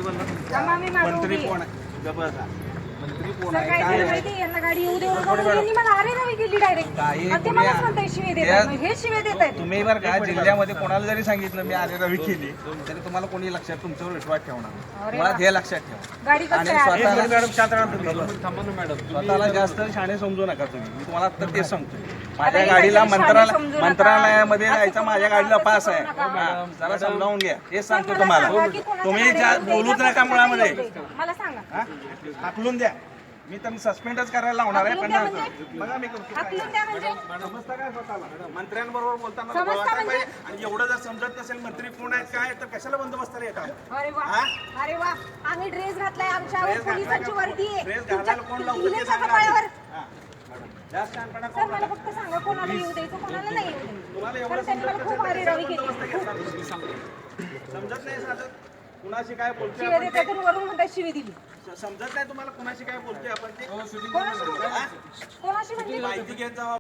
मंत्री कोण आहे? मंत्री कोण आहे? काय काय माहिती यांना गाडी येऊ देऊ नका म्हणून यांनी मला अरे रवी केली डायरेक्ट. आणि ते मलाच म्हणताय शिवे देत आहेत. हे शिवे देत आहेत. तुम्ही बरं का जिल्ह्यामध्ये कोणाला जरी सांगितलं मी आरे रवी केली तरी तुम्हाला कोणी लक्षात तुमच्यावर विश्वास ठेवणार. मला हे लक्षात ठेवा. गाडी आणि स्वतःला जास्त शाणे समजू नका तुम्ही. मी तुम्हाला आता तेच सांगतो. माझ्या गाडीला मंत्रालयामध्ये जायचा माझ्या गाडीला पास आहे. जरा समजावून घ्या. हेच सांगतो तुम्हाला. तुम्ही बोलूच नका मुळामध्ये. मला सांगा हाकलून द्या. मी तर सस्पेंडच करायला लावणार आहे. पण बघा मी हाकलून द्या म्हणजे समजता काय स्वतःला मंत्र्यांबरोबर बोलताना समजता म्हणजे? आणि एवढं जर समजत नसेल मंत्री कोण आहेत काय तर कशाला बंदोबस्ताला येतात? अरे वा अरे वा आम्ही ड्रेस घातलाय आमच्यावर पोलिसांची वर्दी आहे. ड्रेस घालायला कोण लावतं ते इलेच्या सांगा. कपाळावर. जास्त शहाणपणा सर मला फक्त सांगा कोणाला येऊ द्यायचं कोणाला नाही येऊ तुम्हाला द्यायचं. एवढं कारण त्यांनी मला खूप अरे रवी केली. समजत नाही साधं कुणाशी काय बोलतोय शिवे आपण देत आहेत आणि वरून म्हणतात शिवे दिली. समजत नाही तुम्हाला कुणाशी काय बोलतोय आपण ते कोणाशी म्हणजे माहिती घेत जावा.